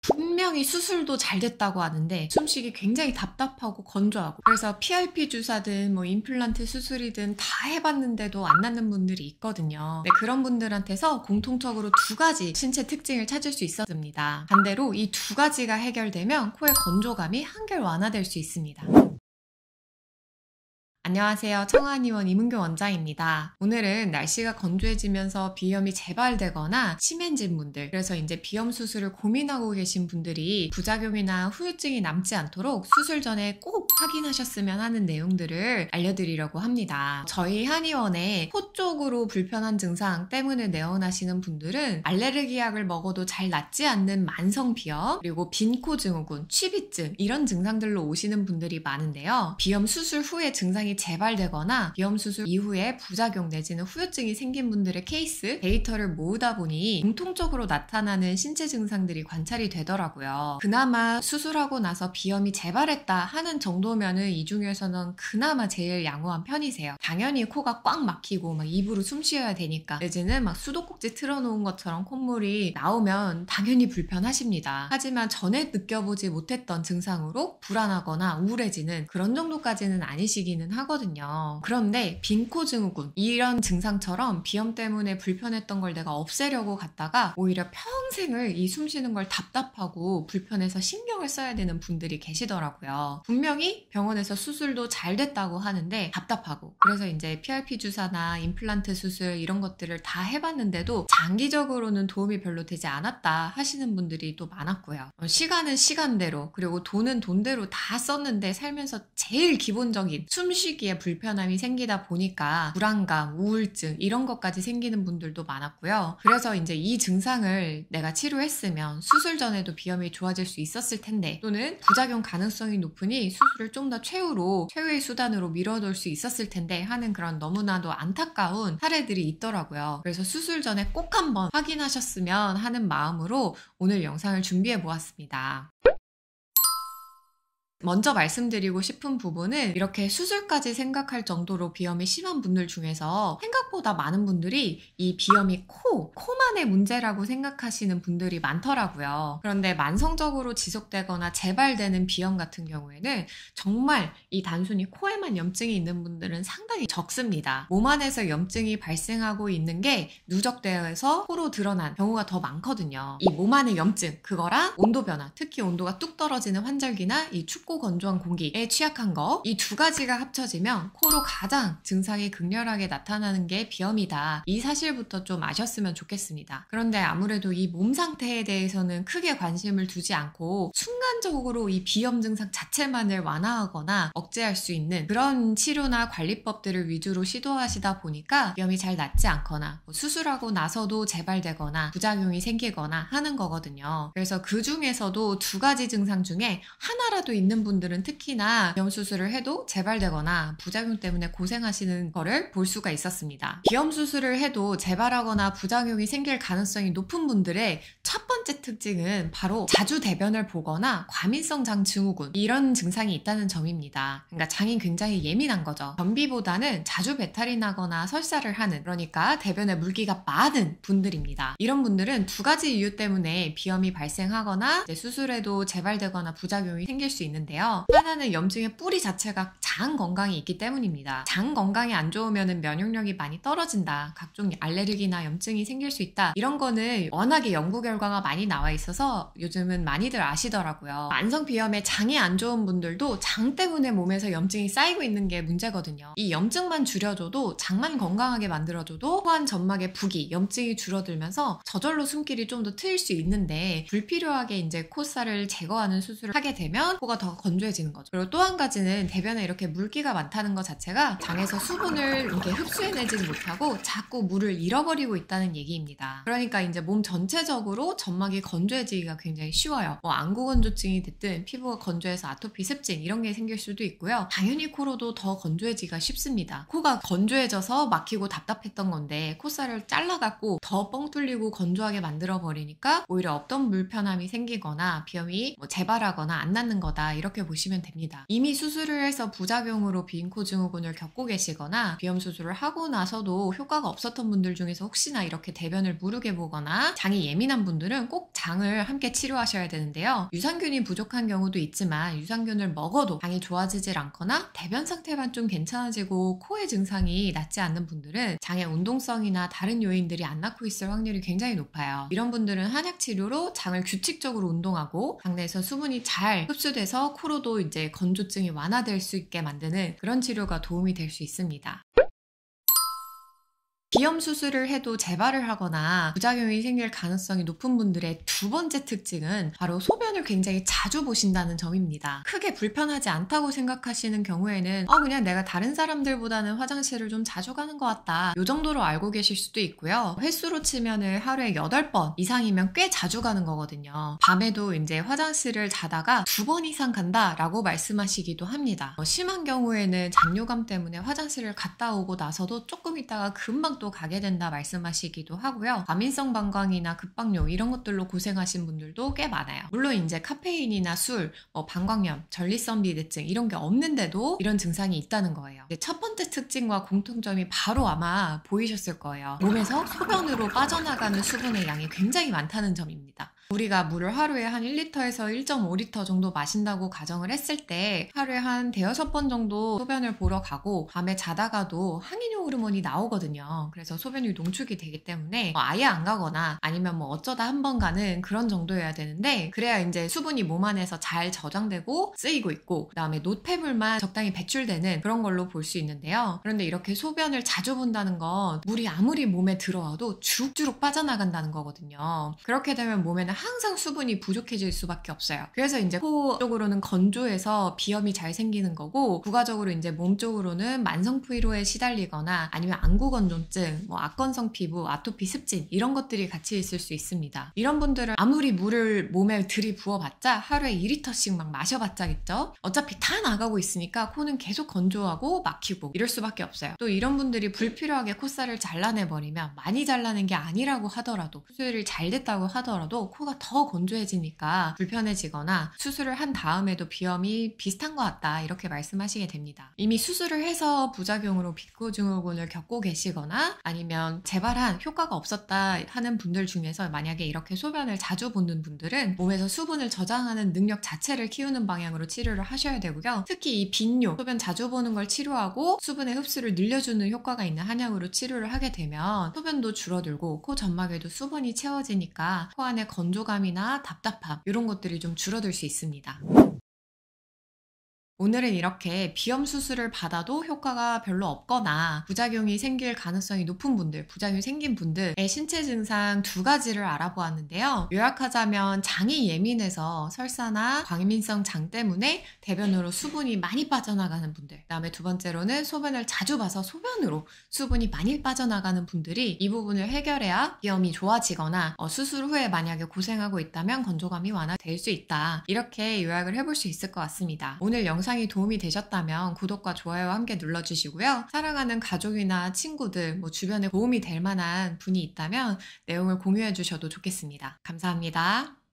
분명히 수술도 잘 됐다고 하는데 숨쉬기 굉장히 답답하고 건조하고, 그래서 PRP 주사든 뭐 임플란트 수술이든 다 해봤는데도 안 낫는 분들이 있거든요. 네, 그런 분들한테서 공통적으로 두 가지 신체 특징을 찾을 수 있었습니다. 반대로 이 두 가지가 해결되면 코의 건조감이 한결 완화될 수 있습니다. 안녕하세요. 청아한의원 이문교 원장입니다. 오늘은 날씨가 건조해지면서 비염이 재발되거나 심해진 분들, 그래서 이제 비염 수술을 고민하고 계신 분들이 부작용이나 후유증이 남지 않도록 수술 전에 꼭 확인하셨으면 하는 내용들을 알려드리려고 합니다. 저희 한의원에 코 쪽으로 불편한 증상 때문에 내원하시는 분들은 알레르기 약을 먹어도 잘 낫지 않는 만성 비염, 그리고 빈코 증후군, 취비증 이런 증상들로 오시는 분들이 많은데요. 비염 수술 후에 증상이 재발되거나 비염 수술 이후에 부작용 내지는 후유증이 생긴 분들의 케이스 데이터를 모으다 보니 공통적으로 나타나는 신체 증상들이 관찰이 되더라고요. 그나마 수술하고 나서 비염이 재발했다 하는 정도면은 이 중에서는 그나마 제일 양호한 편이세요. 당연히 코가 꽉 막히고 막 입으로 숨 쉬어야 되니까, 내지는 막 수도꼭지 틀어놓은 것처럼 콧물이 나오면 당연히 불편하십니다. 하지만 전에 느껴보지 못했던 증상으로 불안하거나 우울해지는 그런 정도까지는 아니시기는 하거든요. 그런데 빈코 증후군 이런 증상처럼 비염 때문에 불편했던 걸 내가 없애려고 갔다가 오히려 평생을 이 숨쉬는 걸 답답하고 불편해서 신경을 써야 되는 분들이 계시더라고요. 분명히 병원에서 수술도 잘 됐다고 하는데 답답하고, 그래서 이제 PRP 주사나 임플란트 수술 이런 것들을 다 해봤는데도 장기적으로는 도움이 별로 되지 않았다 하시는 분들이 또 많았고요. 시간은 시간대로, 그리고 돈은 돈대로 다 썼는데 살면서 제일 기본적인 숨쉬기에 불편함이 생기다 보니까 불안감, 우울증 이런 것까지 생기는 분들도 많았고요. 그래서 이제 이 증상을 내가 치료했으면 수술 전에도 비염이 좋아질 수 있었을 텐데, 또는 부작용 가능성이 높으니 수술을 좀 더 최후의 수단으로 미뤄둘 수 있었을 텐데 하는 그런 너무나도 안타까운 사례들이 있더라고요. 그래서 수술 전에 꼭 한번 확인하셨으면 하는 마음으로 오늘 영상을 준비해 보았습니다. 먼저 말씀드리고 싶은 부분은, 이렇게 수술까지 생각할 정도로 비염이 심한 분들 중에서 생각보다 많은 분들이 이 비염이 코만의 문제라고 생각하시는 분들이 많더라고요. 그런데 만성적으로 지속되거나 재발되는 비염 같은 경우에는 정말 이 단순히 코에만 염증이 있는 분들은 상당히 적습니다. 몸 안에서 염증이 발생하고 있는 게 누적되어서 코로 드러난 경우가 더 많거든요. 이 몸 안의 염증, 그거랑 온도 변화, 특히 온도가 뚝 떨어지는 환절기나 이 춥고 건조한 공기에 취약한 거, 이 두 가지가 합쳐지면 코로 가장 증상이 극렬하게 나타나는 게 비염이다. 이 사실부터 좀 아셨으면 좋겠습니다. 그런데 아무래도 이 몸 상태에 대해서는 크게 관심을 두지 않고 순간적으로 이 비염 증상 자체만을 완화하거나 억제할 수 있는 그런 치료나 관리법들을 위주로 시도하시다 보니까 비염이 잘 낫지 않거나 수술하고 나서도 재발되거나 부작용이 생기거나 하는 거거든요. 그래서 그 중에서도 두 가지 증상 중에 하나라도 있는 분들은 특히나 비염 수술을 해도 재발되거나 부작용 때문에 고생하시는 거를 볼 수가 있었습니다. 비염 수술을 해도 재발하거나 부작용이 생길 가능성이 높은 분들의 첫 번째 특징은 바로 자주 대변을 보거나 과민성 장 증후군 이런 증상이 있다는 점입니다. 그러니까 장이 굉장히 예민한 거죠. 변비보다는 자주 배탈이 나거나 설사를 하는, 그러니까 대변에 물기가 많은 분들입니다. 이런 분들은 두 가지 이유 때문에 비염이 발생하거나 이제 수술에도 재발되거나 부작용이 생길 수 있는데요. 하나는 염증의 뿌리 자체가 장 건강이 있기 때문입니다. 장 건강이 안 좋으면 면역력이 많이 떨어진다, 각종 알레르기나 염증이 생길 수 있다, 이런 거는 워낙에 연구 결과가 많이 나와 있어서 요즘은 많이들 아시더라고요. 만성 비염에 장이 안 좋은 분들도 장 때문에 몸에서 염증이 쌓이고 있는 게 문제거든요. 이 염증만 줄여줘도, 장만 건강하게 만들어줘도 코안 점막의 부기, 염증이 줄어들면서 저절로 숨길이 좀 더 트일 수 있는데, 불필요하게 이제 콧살을 제거하는 수술을 하게 되면 코가 더 건조해지는 거죠. 그리고 또 한 가지는 대변에 이렇게 물기가 많다는 것 자체가 장에서 수분을 이렇게 흡수해내지 못하고 자꾸 물을 잃어버리고 있다는 얘기입니다. 그러니까 이제 몸 전체적으로 점막이 건조해지기가 굉장히 쉬워요. 안구 건조증이 됐든 피부가 건조해서 아토피, 습진 이런 게 생길 수도 있고요. 당연히 코로도 더 건조해지기가 쉽습니다. 코가 건조해져서 막히고 답답했던 건데 콧살을 잘라갖고 더 뻥 뚫리고 건조하게 만들어버리니까 오히려 없던 불편함이 생기거나 비염이 재발하거나 안 낫는 거다, 이런 이렇게 보시면 됩니다. 이미 수술을 해서 부작용으로 비인코 증후군을 겪고 계시거나 비염 수술을 하고 나서도 효과가 없었던 분들 중에서 혹시나 이렇게 대변을 무르게 보거나 장이 예민한 분들은 꼭 장을 함께 치료하셔야 되는데요. 유산균이 부족한 경우도 있지만 유산균을 먹어도 장이 좋아지질 않거나 대변 상태만 좀 괜찮아지고 코의 증상이 낫지 않는 분들은 장의 운동성이나 다른 요인들이 안 낫고 있을 확률이 굉장히 높아요. 이런 분들은 한약 치료로 장을 규칙적으로 운동하고 장내에서 수분이 잘 흡수돼서 코로도 이제 건조증이 완화될 수 있게 만드는 그런 치료가 도움이 될 수 있습니다. 비염 수술을 해도 재발을 하거나 부작용이 생길 가능성이 높은 분들의 두 번째 특징은 바로 소변을 굉장히 자주 보신다는 점입니다. 크게 불편하지 않다고 생각하시는 경우에는 그냥 내가 다른 사람들보다는 화장실을 좀 자주 가는 것 같다, 이 정도로 알고 계실 수도 있고요. 횟수로 치면은 하루에 8번 이상이면 꽤 자주 가는 거거든요. 밤에도 이제 화장실을 자다가 2번 이상 간다라고 말씀하시기도 합니다. 심한 경우에는 잔뇨감 때문에 화장실을 갔다 오고 나서도 조금 있다가 금방 또 가게 된다 말씀하시기도 하고요. 과민성 방광이나 급박뇨 이런 것들로 고생하신 분들도 꽤 많아요. 물론 이제 카페인이나 술, 방광염, 전립선 비대증 이런 게 없는데도 이런 증상이 있다는 거예요. 첫 번째 특징과 공통점이 바로 아마 보이셨을 거예요. 몸에서 소변으로 빠져나가는 수분의 양이 굉장히 많다는 점입니다. 우리가 물을 하루에 한 1리터에서 1.5리터 정도 마신다고 가정을 했을 때 하루에 한 5-6번 정도 소변을 보러 가고 밤에 자다가도 항이뇨 호르몬이 나오거든요. 그래서 소변이 농축이 되기 때문에 아예 안 가거나 아니면 어쩌다 한 번 가는 그런 정도여야 되는데, 그래야 이제 수분이 몸 안에서 잘 저장되고 쓰이고 있고 그다음에 노폐물만 적당히 배출되는 그런 걸로 볼 수 있는데요. 그런데 이렇게 소변을 자주 본다는 건 물이 아무리 몸에 들어와도 주룩주룩 빠져나간다는 거거든요. 그렇게 되면 몸에는 항상 수분이 부족해질 수밖에 없어요. 그래서 이제 코 쪽으로는 건조해서 비염이 잘 생기는 거고, 부가적으로 이제 몸 쪽으로는 만성 피로에 시달리거나 아니면 안구 건조증, 악건성 피부, 아토피, 습진 이런 것들이 같이 있을 수 있습니다. 이런 분들은 아무리 물을 몸에 들이부어봤자 하루에 2리터씩 막 마셔봤자겠죠. 어차피 다 나가고 있으니까 코는 계속 건조하고 막히고 이럴 수밖에 없어요. 또 이런 분들이 불필요하게 콧살을 잘라내버리면, 많이 잘라낸 게 아니라고 하더라도 수술이 잘 됐다고 하더라도 코가 더 건조해지니까 불편해지거나 수술을 한 다음에도 비염이 비슷한 것 같다 이렇게 말씀하시게 됩니다. 이미 수술을 해서 부작용으로 비인코 증후군을 겪고 계시거나 아니면 재발한 효과가 없었다 하는 분들 중에서 만약에 이렇게 소변을 자주 보는 분들은 몸에서 수분을 저장하는 능력 자체를 키우는 방향으로 치료를 하셔야 되고요. 특히 이 빈뇨, 소변 자주 보는 걸 치료하고 수분의 흡수를 늘려주는 효과가 있는 한약으로 치료를 하게 되면 소변도 줄어들고 코 점막에도 수분이 채워지니까 코 안에 건조감이나 답답함 이런 것들이 좀 줄어들 수 있습니다. 오늘은 이렇게 비염 수술을 받아도 효과가 별로 없거나 부작용이 생길 가능성이 높은 분들, 부작용이 생긴 분들의 신체 증상 2가지를 알아보았는데요. 요약하자면 장이 예민해서 설사나 과민성 장 때문에 대변으로 수분이 많이 빠져나가는 분들, 그 다음에 2번째로는 소변을 자주 봐서 소변으로 수분이 많이 빠져나가는 분들이 이 부분을 해결해야 비염이 좋아지거나 수술 후에 만약에 고생하고 있다면 건조감이 완화될 수 있다. 이렇게 요약을 해볼 수 있을 것 같습니다. 오늘 영상이 도움이 되셨다면 구독과 좋아요 함께 눌러주시고요. 사랑하는 가족이나 친구들, 주변에 도움이 될 만한 분이 있다면 내용을 공유해 주셔도 좋겠습니다. 감사합니다.